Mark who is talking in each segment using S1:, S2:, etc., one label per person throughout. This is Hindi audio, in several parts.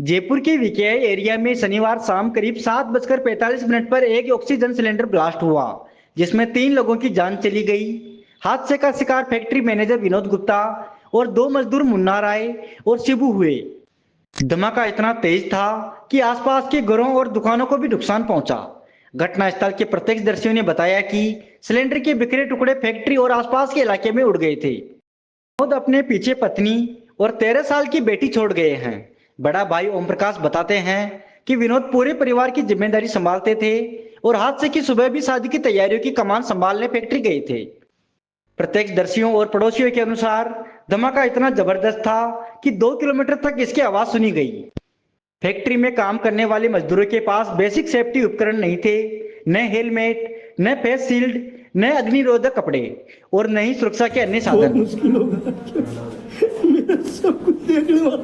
S1: जयपुर के विकेआई एरिया में शनिवार शाम करीब 7:45 पर एक ऑक्सीजन सिलेंडर ब्लास्ट हुआ, जिसमें 3 लोगों की जान चली गई। हादसे का शिकार फैक्ट्री मैनेजर विनोद गुप्ता और 2 मजदूर मुन्ना राय और शिबू हुए। धमाका इतना तेज था कि आसपास के घरों और दुकानों को भी नुकसान पहुंचा। घटनास्थल के प्रत्यक्षदर्शियों ने बताया कि सिलेंडर के बिखरे टुकड़े फैक्ट्री और आसपास के इलाके में उड़ गए थे। विनोद अपने पीछे पत्नी और 13 साल की बेटी छोड़ गए हैं। बड़ा भाई ओम प्रकाश बताते हैं कि विनोद पूरे परिवार की जिम्मेदारी संभालते थे और हादसे की सुबह भी शादी की तैयारियों की कमान संभालने फैक्ट्री गए थे। प्रत्यक्षदर्शियों और पड़ोसियों के अनुसार धमाका इतना जबरदस्त था कि 2 किलोमीटर तक इसकी आवाज सुनी गई। फैक्ट्री में काम करने वाले मजदूरों के पास बेसिक सेफ्टी उपकरण नहीं थे, न हेलमेट, न फेस शील्ड, न अग्निरोधक कपड़े और न ही सुरक्षा के अन्य साधन।
S2: मुश्किल होगा, मेरा सब कुछ देखने वाला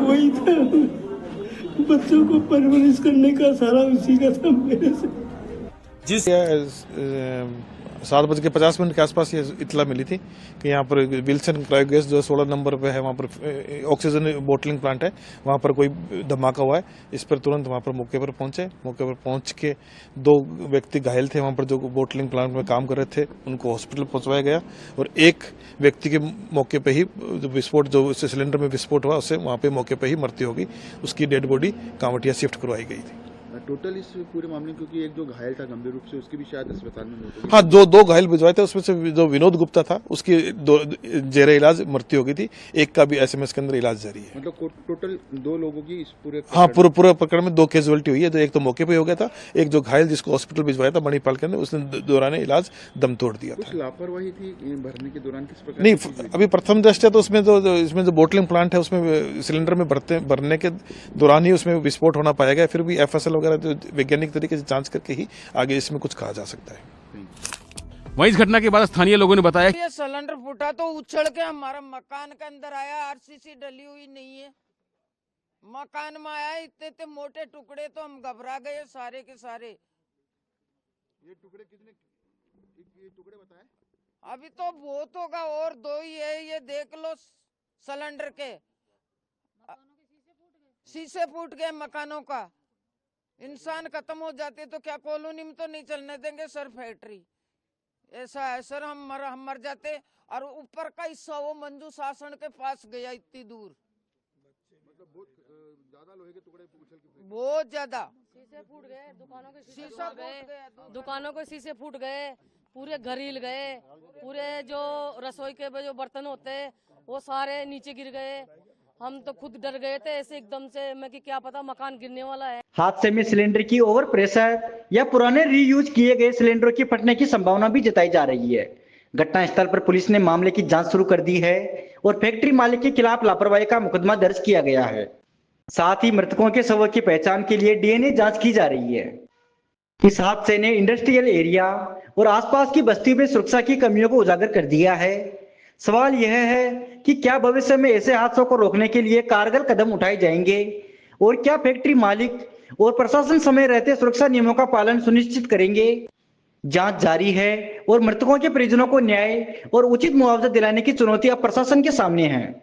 S2: वही था। बच्चों को परवरिश करने का सारा उसी का था मेरे से।
S3: जिस 7:50 के आसपास ये इतला मिली थी कि यहाँ पर विल्सन क्रायोगैस जो 16 नंबर पे है, वहाँ पर ऑक्सीजन बोटलिंग प्लांट है, वहाँ पर कोई धमाका हुआ है। इस पर तुरंत वहाँ पर मौके पर पहुंचे। मौके पर पहुंच के 2 व्यक्ति घायल थे वहाँ पर, जो बोटलिंग प्लांट में काम कर रहे थे, उनको हॉस्पिटल पहुंचवाया गया और एक व्यक्ति के मौके पर ही विस्फोट, जो सिलेंडर में विस्फोट हुआ, उससे वहाँ पर मौके पर ही मृत्यु होगी। उसकी डेड बॉडी कांवटिया शिफ्ट करवाई गई थी।
S4: टोटल इस पूरे मामले में, क्योंकि एक जो घायल था गंभीर रूप से, उसकी भी शायद अस्पताल में मौत हो गई।
S3: हाँ, दो घायल भिजवाए थे, उसमें से जो विनोद गुप्ता था उसकी जेरे इलाज मृत्यु हो गई थी। एक का भी एसएमएस के अंदर इलाज जारी है।
S4: मतलब टोटल 2 लोगों की इस पूरे
S3: पूरे प्रकरण में 2 कैजुअलिटी हुई है। जो एक तो मौके पे हो गया था, एक जो घायल जिसको हॉस्पिटल भिजवाया था मणिपाल के अंदर, उसने दौरान इलाज दम तोड़ दिया था।
S4: लापरवाही थी भरने के दौरान, किस प्रकार?
S3: नहीं, अभी प्रथम दृष्टया तो उसमें इसमें जो बोटलिंग प्लांट है, उसमें सिलेंडर में भरने के दौरान ही उसमें विस्फोट होना पाया गया। फिर भी एफएसएल वगैरह जो वैज्ञानिक तरीके से जांच करके ही आगे इसमें कुछ कहा जा सकता है।
S5: वहीं इस घटना के बाद स्थानीय लोगों ने बताया
S6: ये सिलेंडर फूटा तो उछल के हमारा मकान के अंदर आया। आरसीसी डली हुई नहीं है, मकान में आया। इतने मोटे टुकड़े तो हम घबरा गए सारे के सारे।
S4: ये टुकड़े बताए?
S6: अभी तो बहुत होगा, और 2 ही है। ये देख लो, सिलेंडर के शीशे फूट गए मकानों का। इंसान खत्म हो जाते तो क्या कॉलोनी में तो नहीं चलने देंगे सर फैक्ट्री। ऐसा है सर, हम मर जाते। और ऊपर का हिस्सा वो मंजू शासन के पास गया, इतनी दूर।
S4: मतलब बहुत ज्यादा लोहे के टुकड़े उछल के,
S6: बहुत ज्यादा।
S7: शीशे फूट गए, दुकानों के
S6: दुकानों
S7: के शीशे फूट गए, पूरे घर हिल गए, पूरे जो रसोई के जो बर्तन होते हैं वो सारे नीचे गिर गए। हम तो खुद डर गए थे ऐसे एकदम से, मैं कि क्या पता मकान गिरने वाला है।
S1: हादसे में सिलेंडर की ओवर प्रेशर या पुराने रीयूज किए गए सिलेंडरों की फटने की संभावना भी जताई जा रही है। घटनास्थल पर पुलिस ने मामले की जांच शुरू कर दी है और फैक्ट्री मालिक के खिलाफ लापरवाही का मुकदमा दर्ज किया गया है। साथ ही मृतकों के शवों की पहचान के लिए डीएनए जांच की जा रही है। इस हादसे ने इंडस्ट्रियल एरिया और आसपास की बस्ती में सुरक्षा की कमियों को उजागर कर दिया है। सवाल यह है कि क्या भविष्य में ऐसे हादसों को रोकने के लिए कारगर कदम उठाए जाएंगे और क्या फैक्ट्री मालिक और प्रशासन समय रहते सुरक्षा नियमों का पालन सुनिश्चित करेंगे। जांच जारी है और मृतकों के परिजनों को न्याय और उचित मुआवजा दिलाने की चुनौती अब प्रशासन के सामने है।